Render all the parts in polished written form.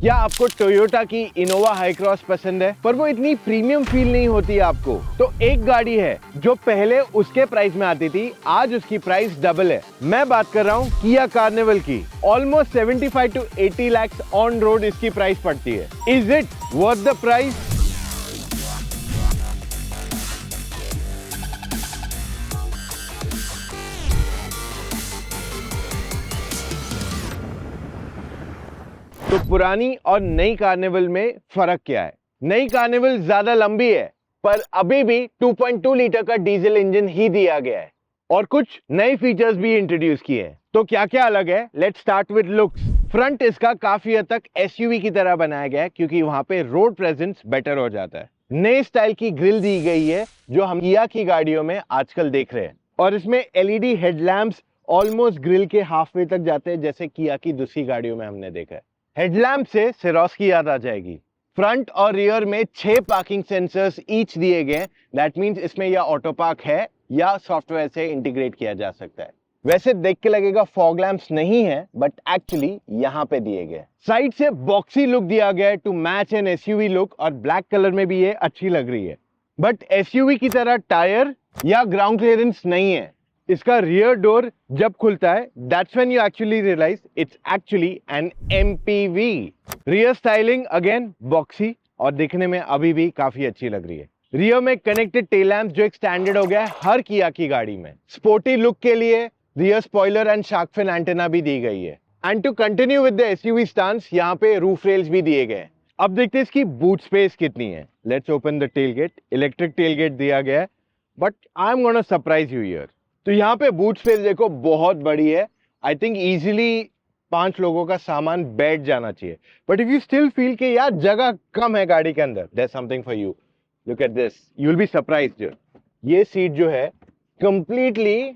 क्या आपको टोयोटा की इनोवा हाई क्रॉस पसंद है पर वो इतनी प्रीमियम फील नहीं होती आपको? तो एक गाड़ी है जो पहले उसके प्राइस में आती थी, आज उसकी प्राइस डबल है। मैं बात कर रहा हूँ किया कार्निवल की। Almost 75 to 80 lakhs on road इसकी प्राइस पड़ती है। Is it worth the price? तो पुरानी और नई कार्निवल में फर्क क्या है? नई कार्निवल ज्यादा लंबी है पर अभी भी 2.2 लीटर का डीजल इंजन ही दिया गया है और कुछ नए फीचर्स भी इंट्रोड्यूस किए हैं। तो क्या क्या अलग है? Let's start with looks. Front इसका काफी हद तक एसयूवी की तरह बनाया गया है क्योंकि वहां पे रोड प्रेजेंस बेटर हो जाता है। नए स्टाइल की ग्रिल दी गई है जो हम किया की गाड़ियों में आजकल देख रहे हैं और इसमें एलईडी हेडलैम्प्स ऑलमोस्ट ग्रिल के हाफ वे तक जाते हैं जैसे किया की दूसरी गाड़ियों में हमने देखा है। हेडलैम्प से सिरोस की याद आ जाएगी। फ्रंट और रियर में 6 पार्किंग सेंसर्स ईच दिए गए। दैट मींस इसमें या ऑटो पार्क है या सॉफ्टवेयर से इंटीग्रेट किया जा सकता है। वैसे देख के लगेगा फॉग लैंप्स नहीं है बट एक्चुअली यहां पे दिए गए। साइड से बॉक्सी लुक दिया गया है to match an SUV look और ब्लैक कलर में भी ये अच्छी लग रही है। बट एसयूवी की तरह टायर या ग्राउंड क्लियरेंस नहीं है। इसका रियर डोर जब खुलता है that's when you actually realise it's actually an MPV. Rear styling again boxy और दिखने में अभी भी काफी अच्छी लग रही है। रियर में कनेक्टेड टेल लैंप जो एक स्टैंडर्ड हो गया है हर किया की गाड़ी में। स्पोर्टी लुक के लिए rear spoiler and shark fin antenna भी दी गई है। And to continue with the SUV stance यहाँ पे रूफ रेल्स भी दिए गए हैं। अब देखते हैं इसकी बूट स्पेस कितनी है। Let's open the tailgate. Electric tailgate दिया गया है but I am gonna surprise you here. तो यहाँ पे बूट स्पेस देखो बहुत बड़ी है। आई थिंक इजीली 5 लोगों का सामान बैठ जाना चाहिए। But if you still feel कि यार जगह कम है गाड़ी के अंदर, there something for you. Look at this, you will be surprised. ये सीट जो है कंप्लीटली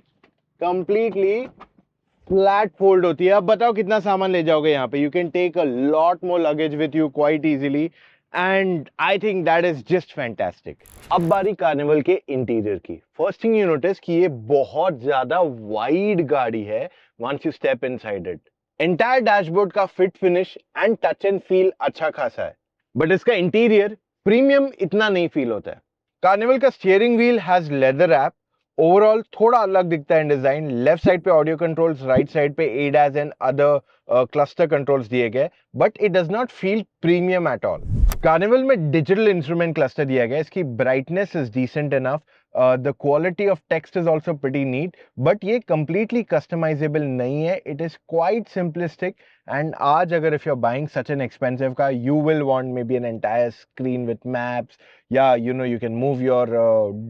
फ्लैट फोल्ड होती है। अब बताओ कितना सामान ले जाओगे यहाँ पे? You can take a lot more luggage with you quite easily and I think that is just fantastic. अब बारी कार्निवल के इंटीरियर की। फर्स्ट थिंग यू नोटिस कि ये बहुत ज्यादा वाइड गाड़ी है once you step inside it. Entire dashboard का fit finish and touch and feel अच्छा खासा है बट इसका इंटीरियर प्रीमियम इतना नहीं फील होता है। कार्निवल का steering wheel has leather wrap. Overall थोड़ा अलग दिखता है डिजाइन। लेफ्ट साइड पे ऑडियो कंट्रोल्स, राइट साइड पे ADAS and other cluster controls दिए गए but it does not feel premium at all. Carnival में डिजिटल इंस्ट्रूमेंट क्लस्टर दिया गया। इसकी brightness is decent enough. The quality of text is also pretty neat but ये completely customisable नहीं है। It is quite simplistic and आज अगर if you are buying such an expensive car you will want maybe an entire screen with maps या you can move your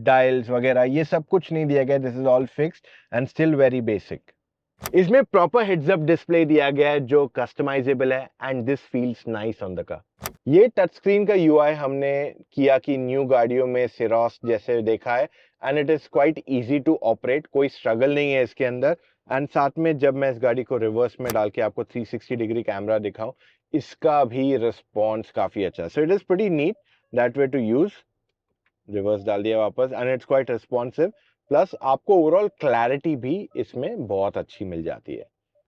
dials वगैरह। ये सब कुछ नहीं दिया गया। This is all fixed and still very basic. इसमें proper heads up display दिया गया है जो कस्टमाइजेबल है and this feels nice on the car. ये टच स्क्रीन का यूआई हमने किया की न्यू गाड़ियों में सिरोस जैसे देखा है and it is quite easy to operate. कोई स्ट्रगल नहीं है इसके अंदर। एंड साथ में जब मैं इस गाड़ी को रिवर्स में डाल के आपको 360 डिग्री कैमरा दिखाऊं, इसका भी रिस्पॉन्स काफी अच्छा है। So it is pretty neat that way to use. Reverse डाल दिया वापस and it's quite responsive. Plus आपको ओवरऑल क्लैरिटी भी इसमें बहुत अच्छी मिल जाती है।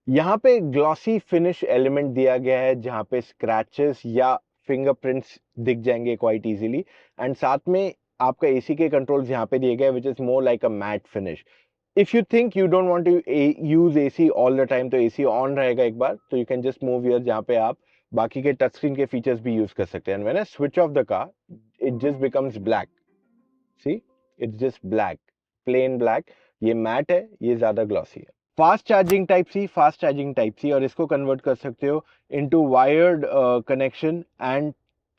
यहाँ पे ग्लॉसी फिनिश एलिमेंट दिया गया है जहाँ पे स्क्रैचेस या फिंगरप्रिंट्स दिख जाएंगे क्वाइट इजीली एंड साथ में आपका एसी के कंट्रोल्स यहाँ पे दिए गए which is more like a matte finish. If you think you don't want to use AC all the time तो एसी ऑन रहेगा एक बार, तो you can just move here जहाँ पे आप बाकी के टच स्क्रीन के फीचर्स भी यूज कर सकते हैं। And when I switch off the car it just becomes black. See, it's just black, plain black. ये मैट है, ये ज्यादा ग्लॉसी है। फास्ट चार्जिंग टाइप सी और इसको कन्वर्ट कर सकते हो into wired connection and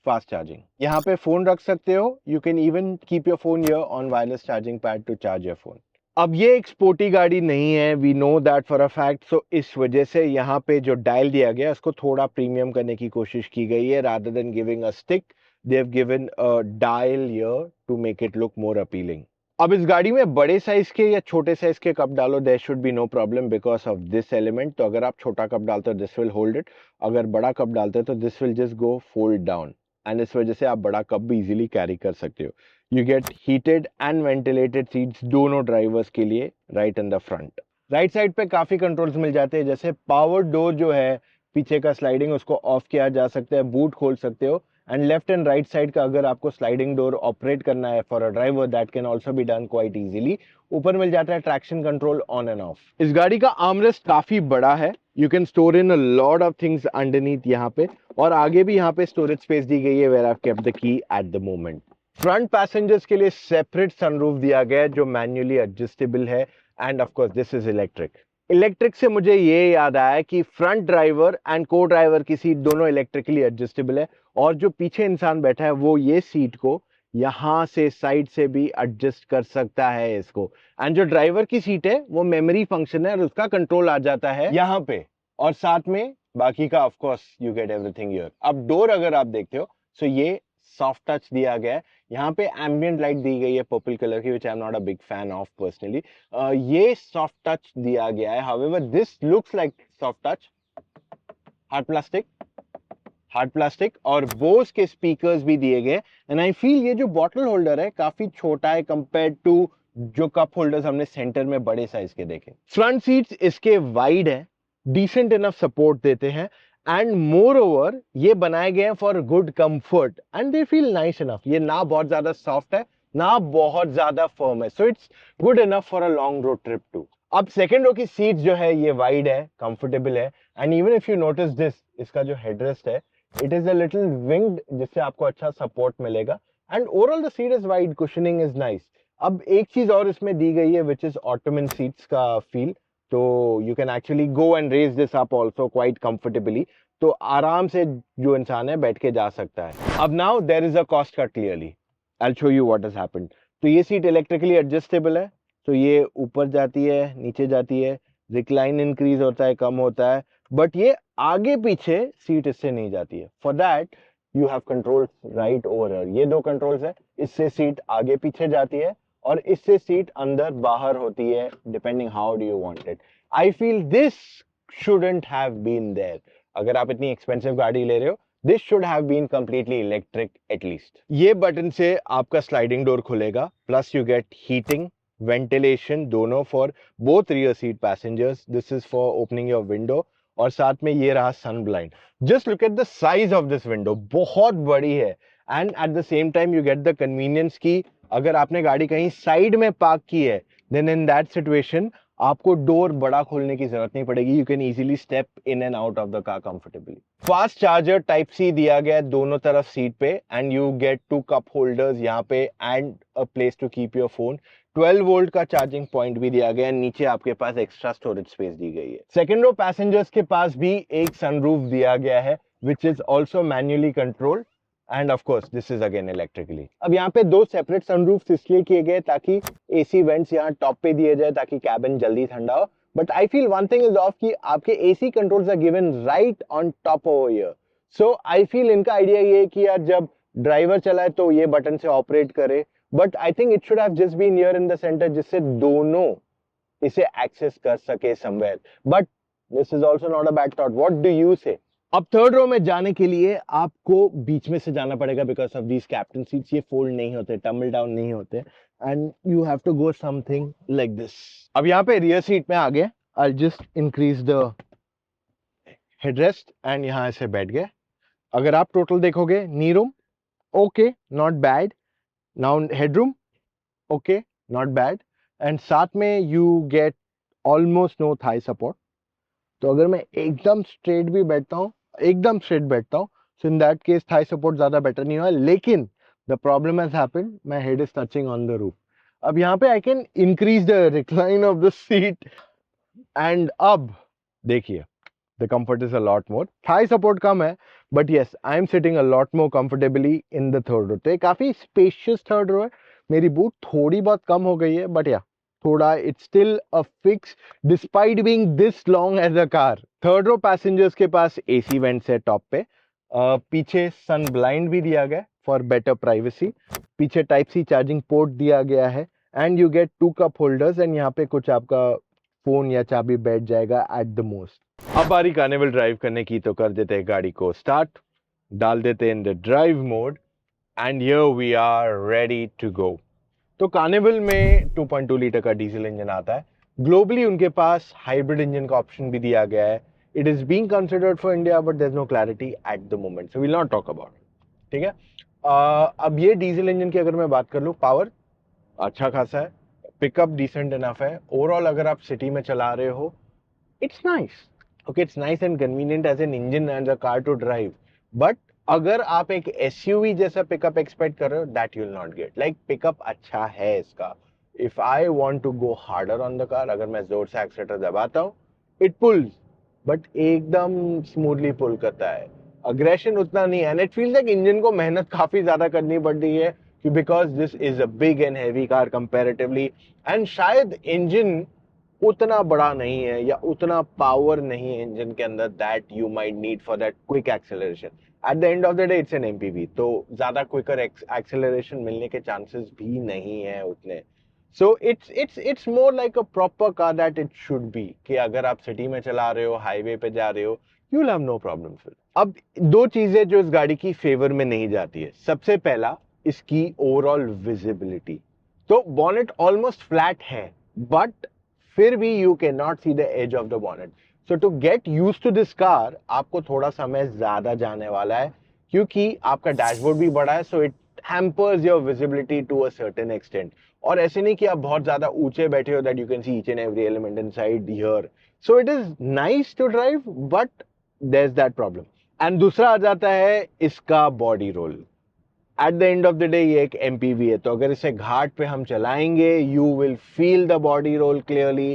fast charging. यहाँ पे फोन रख सकते हो। You can even keep your phone here on wireless charging pad to charge your phone. अब ये एक स्पोर्टी गाड़ी नहीं है, we know that for a fact. So इस वजह से यहाँ पे जो डायल दिया गया उसको थोड़ा प्रीमियम करने की कोशिश की गई है। Rather than giving a stick they have given a dial here to make it look more appealing. अब इस गाड़ी में बड़े साइज के या छोटे साइज के कप डालो there should be no problem because of this element. तो अगर आप छोटा कप डालते हो this will hold it. अगर बड़ा कप डालते हो तो this will just go fold down. And इस वजह से आप बड़ा कप भी इजीली कैरी कर सकते हो। You get heated and ventilated seats दोनों ड्राइवर्स के लिए right in the front. Right side पे काफी कंट्रोल्स मिल जाते हैं जैसे पावर डोर जो है पीछे का स्लाइडिंग उसको ऑफ किया जा सकता है, बूट खोल सकते हो, and left and right side का अगर आपको स्लाइडिंग डोर ऑपरेट करना है for a driver, that can also be done quite easily. ऊपर मिल जाता है traction control on end of. इस गाड़ी का आर्मरेस्ट काफी बड़ा है, you can store in a lot of things underneath यहाँ पे, और आगे भी यहाँ पे स्टोरेज स्पेस दी गई है where I have kept the key at the moment. Front passengers के लिए सेपरेट सनरूफ दिया गया है जो मैन्युअली एडजस्टेबल है, and of course this is electric. Electric से मुझे ये याद आया कि front driver and co driver की सीट दोनों इलेक्ट्रिकली एडजस्टेबल है, और जो पीछे इंसान बैठा है वो ये सीट को यहां से साइड से भी एडजस्ट कर सकता है इसको, एंड जो ड्राइवर की सीट है वो मेमोरी फंक्शन है और उसका कंट्रोल आ जाता है यहाँ पे, और साथ में बाकी का of course you get everything here. अब डोर अगर आप देखते हो सो ये सॉफ्ट टच दिया गया है, यहाँ पे एम्बियंट लाइट दी गई है पर्पल कलर की, which I am not a big fan of personally. ये सॉफ्ट टच दिया गया है, however this looks like soft touch, hard plastic, hard plastic, और बोस के स्पीकर्स भी दिए गए, एंड आई फील ये जो बॉटल होल्डर है काफी छोटा है कंपेयर टू जो कप होल्डर्स हमने सेंटर में बड़े साइज के देखे। फ्रंट सीट्स इसके वाइड है, डिसेंट इनफ सपोर्ट देते हैं, एंड मोर ओवर ये बनाए गए हैं for good comfort and they feel nice enough. ये ना बहुत ज्यादा सॉफ्ट है ना बहुत ज्यादा फर्म है, so it's good enough for a long road trip too. अब सेकेंड रो की सीट जो है ये वाइड है, कंफर्टेबल है, and even if you notice this, इसका जो हेडरेस्ट है it is a little winged जिससे आपको अच्छा सपोर्ट मिलेगा, and overall the seat is wide, cushioning is nice. अब एक चीज और इसमें दी गई है विच इज ऑटोमन सीट्स का फील, तो you can actually go and raise this up also quite comfortably, तो आराम से जो इंसान है बैठ के जा सकता है। अब now there is a cost cut clearly, I will show you what has happened. तो ये सीट इलेक्ट्रिकली एडजस्टेबल है, तो ये ऊपर जाती है नीचे जाती है, रिक्लाइन इंक्रीज होता है कम होता है, बट ये आगे पीछे सीट इससे नहीं जाती है। For that you have control right over here, ये दो कंट्रोल्स है, इससे सीट आगे पीछे जाती है और इससे सीट अंदर बाहर होती है, depending how do you want it. I feel this shouldn't have been there. अगर आप इतनी एक्सपेंसिव गाड़ी ले रहे हो, this should have been completely electric at least. ये बटन से आपका स्लाइडिंग डोर खुलेगा, plus you get heating ventilation दोनों for both rear seat passengers, this is for opening your window, और साथ में ये रहा sun blind. Just look at the size of this window, बहुत बड़ी है, and at the same time you get the convenience की अगर आपने गाड़ी कहीं साइड में पार्क की है देन इन दैट सिचुएशन आपको डोर बड़ा खोलने की जरूरत नहीं पड़ेगी, you can easily step in and out of the car comfortably. Fast charger type C दिया गया है दोनों तरफ सीट पे, and you get 2 cup holders यहाँ पे and a place to keep your phone. 12 volt का चार्जिंग पॉइंट भी दिया गया है, नीचे आपके पास एक्स्ट्रा स्टोरेज स्पेस दी गई है। सेकेंड रो पैसेंजर्स के पास भी एक सनरूफ दिया गया है which is also manually controlled, and of course this is again electrically. अब यहाँ पे दो सेपरेट सनरूफ्स इसलिए किए गए ताकि एसी वेंट्स यहाँ टॉप पे दिए जाए ताकि कैबिन जल्दी ठंडा हो, but I feel one thing is off कि आपके AC controls are given right on top over here, so I feel इनका आइडिया ये है कि यार जब ड्राइवर चलाए तो ये बटन से ऑपरेट करे, but I think it should have just been here in the centre जिससे दोनों इसे एक्सेस कर सके somewhere, but this is also not a bad thought. What do you say? अब थर्ड रो में जाने के लिए आपको बीच में से जाना पड़ेगा because of these captain seats, ये फोल्ड नहीं होते, टम्बल डाउन नहीं होते, and you have to go something like this. अब यहाँ पे रियर सीट में आ गए, I just increase the headrest and यहाँ ऐसे बैठ गए। अगर आप टोटल देखोगे knee room okay not bad, now headroom okay not bad, and साथ में you get almost no thigh support. तो अगर मैं एकदम स्ट्रेट भी बैठता हूँ, एकदम स्ट्रेट बैठता हूँ, so in that case thigh support ज्यादा बेटर नहीं हुआ, लेकिन the problem has happened, my head is touching on the roof. अब यहाँ पे I can increase the recline of the seat, and अब देखिए the comfort is a lot more, thigh support कम है but yes I am sitting a lot more comfortably in the third row. तो ये काफी स्पेशियस थर्ड रो है, मेरी boot थोड़ी बहुत कम हो गई है बट या थोड़ा it's still a fix despite being this long as a car. Third row passengers के पास एसी वेंट्स है टॉप पे, पीछे सन ब्लाइंड भी दिया गया फॉर बेटर प्राइवेसी, पीछे टाइप सी चार्जिंग पोर्ट दिया गया है, and you get 2 cup holders, and यहाँ पे कुछ आपका फोन या चाबी बैठ जाएगा एट द मोस्ट। अब बारी कार्निवल ड्राइव करने की, तो कर देते हैं गाड़ी को स्टार्ट, डाल देते हैं in the drive mode, and here we are ready to go. तो कार्निवल में 2.2 लीटर का डीजल इंजन आता है, ग्लोबली उनके पास हाइब्रिड इंजन का ऑप्शन भी दिया गया है, It is being considered for India, but there's no clarity at the moment, so we'll not talk about it. ठीक है. अब ये डीजल इंजन की अगर मैं बात कर लूँ, पावर अच्छा खासा है, पिकअप डिसेंट इनफ है. ओवरऑल अगर आप सिटी में चला रहे हो, it's nice. Okay, it's nice and convenient as an engine and a car to drive. But अगर आप एक एसयूवी जैसा पिकअप एक्सपेक्ट कर रहे हो, that you will not get. Like pickup अच्छा है इसका. If I want to go harder on the car, अगर मैं जोर से एक्सीलेटर दबाता हूँ, इट पुल्स, बट एकदम स्मूथली पुल करता है. अग्रेशन उतना नहीं है, and it feels like engine को मेहनत काफी ज्यादा करनी पड़ रही है, because this is a big and heavy car comparatively. And शायद इंजन उतना बड़ा नहीं है या उतना पावर नहीं है इंजन के अंदर that you might need for that quick acceleration. Eight the end of the day it's an MPV, तो ज्यादा क्विकर एक्सेलरेशन मिलने के चांसेस भी नहीं है उतने. So it's more like a proper car that it should be, कि अगर आप सिटी में चला रहे हो, हाईवे पे जा रहे हो, you will have no problem. अब दो चीजें जो इस गाड़ी की फेवर में नहीं जाती है. सबसे पहला, इसकी ओवरऑल विजिबिलिटी. तो बॉनेट ऑलमोस्ट फ्लैट है, बट फिर भी you can not see the edge of the bonnet. So to get use to this car आपको थोड़ा समय ज्यादा जाने वाला है, क्योंकि आपका डैशबोर्ड भी बड़ा है. So it hampers your visibility to a certain extent. और ऐसे नहीं कि आप बहुत ज्यादा ऊंचे बैठे हो that you can see each and every element inside here. So it is nice to drive, but there is that problem. And दूसरा आ जाता है इसका body roll. At the end of the day ये एक एमपीवी है, तो अगर इसे घाट पे हम चलाएंगे, you will feel the body roll clearly.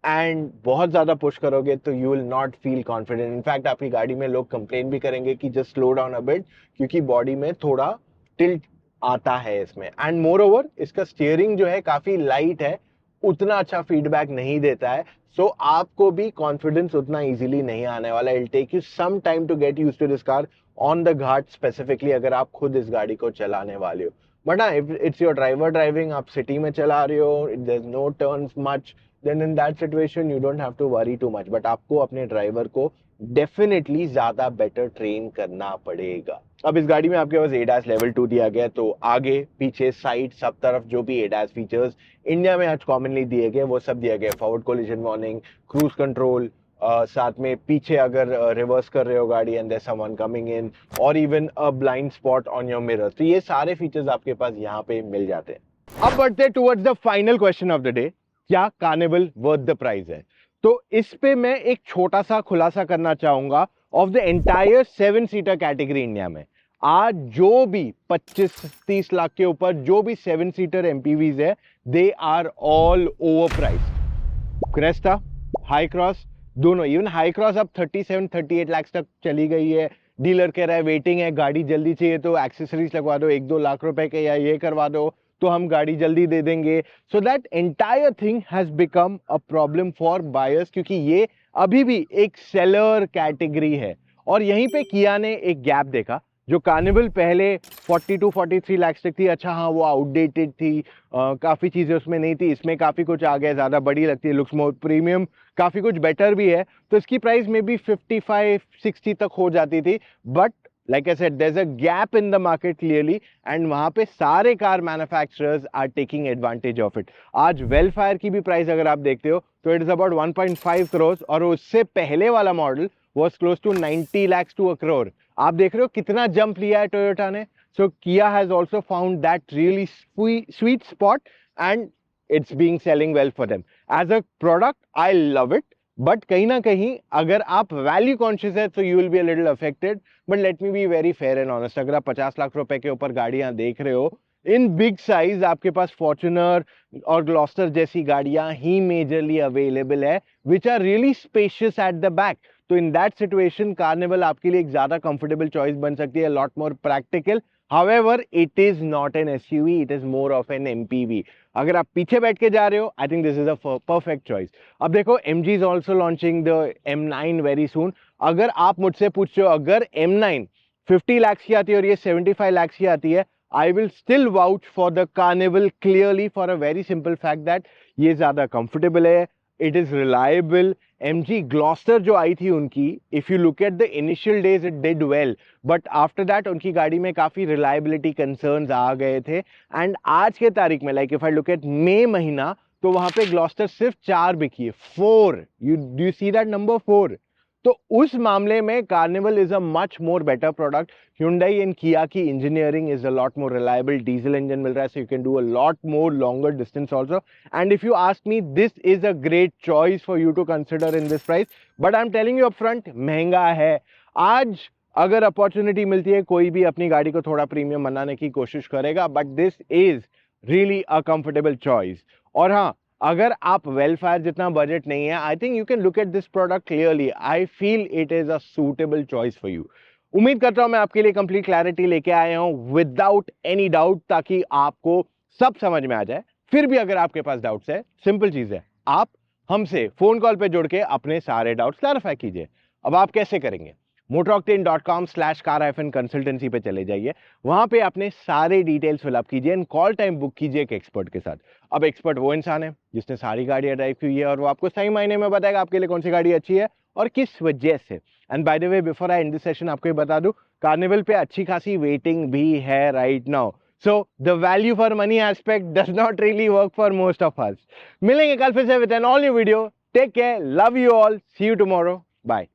And बहुत ज्यादा पुश करोगे तो you will not feel confident. In fact आपकी गाड़ी में लोग कंप्लेन भी करेंगे कि just slow down a bit, क्योंकि बॉडी में थोड़ा टिल्ट आता है इसमें. एंड मोर ओवर इसका स्टीयरिंग जो है काफी लाइट है, उतना अच्छा फीडबैक नहीं देता है. सो आपको भी कॉन्फिडेंस उतना इजीली नहीं आने वाला. It take you some time to get used to this car on the ghat, specifically अगर आप खुद इस गाड़ी को चलाने वाले हो. बट हाँ, if it's your driver driving, आप सिटी में चला रहे हो, there is no turns much, then in that situation you don't have to worry too much. But आपको अपने ड्राइवर को डेफिनेटली ज्यादा बेटर ट्रेन करना पड़ेगा. अब इस गाड़ी में आपके पास एडास लेवल 2 दिया गया है, तो आगे पीछे साइड सब तरफ जो भी एडास फीचर्स इंडिया में आज कॉमनली दिए गए वो सब दिया गया. Forward collision warning, cruise control, साथ में पीछे अगर रिवर्स कर रहे हो गाड़ी and there someone coming in, और even a blind spot on your mirror, तो ये सारे फीचर्स आपके पास यहाँ पे मिल जाते हैं. अब बढ़ते हैं towards the final question of the day, क्या कार्निवल वर्थ द प्राइस है. तो इस पे मैं एक छोटा सा खुलासा करना चाहूंगा of the entire 7 seater category India में. आज जो भी 25-30 लाख के ऊपर जो भी 7 सीटर एमपीवीज है, they are all over priced. Crysta, Hycross दोनों, इवन हाई क्रॉस अब 37-38 लाख तक चली गई है. डीलर कह रहा है वेटिंग है, गाड़ी जल्दी चाहिए तो एक्सेसरीज लगवा दो 1-2 लाख रुपए के, या ये करवा दो तो हम गाड़ी जल्दी दे देंगे. So that entire thing has become a problem for buyers, क्योंकि ये अभी भी एक सेलर कैटेगरी है. और यहीं पे किया ने एक गैप देखा. जो कार्निवल पहले 42-43 लाख तक थी, अच्छा हाँ वो आउटडेटेड थी, काफ़ी चीज़ें उसमें नहीं थी. इसमें काफ़ी कुछ आ गया, ज़्यादा बड़ी लगती है, लुक्स मोर प्रीमियम, काफ़ी कुछ बेटर भी है. तो इसकी प्राइस में भी 55-60 तक हो जाती थी. But like I said, there's a gap in the market clearly, and वहाँ पे सारे car manufacturers are taking advantage of it. आज वेलफायर की भी प्राइस अगर आप देखते हो तो इट इज अबाउट 1.5 करोड़, और उससे पहले वाला model was close to 90 lakhs to a crore. आप देख रहे हो कितना जंप लिया है टोयोटा ने. So Kia has also found that really sweet spot, and it's being selling well for them. As a product I love it, but कहीं ना कहीं अगर आप वैल्यू कॉन्शियस है तो you will be a little affected. But let me be very fair and honest, अगर आप 50 लाख रुपए के ऊपर गाड़ियां देख रहे हो इन बिग साइज, आपके पास फॉर्च्यूनर और ग्लॉस्टर जैसी गाड़ियां ही मेजरली अवेलेबल है, which are really spacious at the back. तो इन दैट सिचुएशन कार्निवल आपके लिए एक ज्यादा कंफर्टेबल चॉइस बन सकती है, lot more practical. However, it is not an SUV, it is more of an MPV. अगर आप पीछे बैठ के जा रहे हो, I think this is a perfect choice. अब देखो, MG is also launching the M9 very soon. अगर आप मुझसे पूछते हो, अगर M9 50 lakhs की आती है और ये 75 lakhs की आती है, I will still vouch for the Carnival clearly for a very simple fact that ये ज़्यादा comfortable है, it is reliable. MG Gloster जो आई थी उनकी, if you look at the initial days it did well, but after that उनकी गाड़ी में काफ़ी reliability concerns आ गए थे. and आज के तारीख में, like if I look at मई महीना, तो वहाँ पे Gloster सिर्फ 4 बिकी है, 4. Do you see that number 4? तो उस मामले में carnival is a much more better product. Hyundai and Kia की engineering is a lot more reliable. Diesel engine मिल रहा है, so you can do a lot more longer distance also. And if you ask me, this is a great choice for you to consider in this price. But I am telling you upfront, महंगा है. आज अगर opportunity मिलती है, कोई भी अपनी गाड़ी को थोड़ा प्रीमियम बनाने की कोशिश करेगा, but this is really a comfortable choice. और हाँ, अगर आप वेलफेयर जितना बजट नहीं है, I think you can look at this product clearly. I feel it is a suitable choice for you. उम्मीद करता हूं मैं आपके लिए कंप्लीट क्लैरिटी लेके आया हूं विदाउट एनी डाउट, ताकि आपको सब समझ में आ जाए. फिर भी अगर आपके पास डाउट्स है, सिंपल चीज है, आप हमसे फोन कॉल पे जुड़ के अपने सारे डाउट्स क्लैरिफाई कीजिए. अब आप कैसे करेंगे? motoroctane.com/car-consultancy पे चले जाइए. वहां पे अपने सारे डिटेल्स फिलअप कीजिए एंड कॉल टाइम बुक कीजिए एक एक्सपर्ट के साथ. अब एक्सपर्ट वो इंसान है जिसने सारी गाड़ियां ड्राइव की है, और वो आपको सही मायने में बताएगा आपके लिए कौन सी गाड़ी अच्छी है और किस वजह से. And by the way, before I and this session, आपको ये बता दूं, कार्निवल पे अच्छी खासी वेटिंग भी है right now. So the value for money aspect does not really work for most of us. मिलेंगे कल फिर से with an all new video. Take care, love you all, see you tomorrow, bye.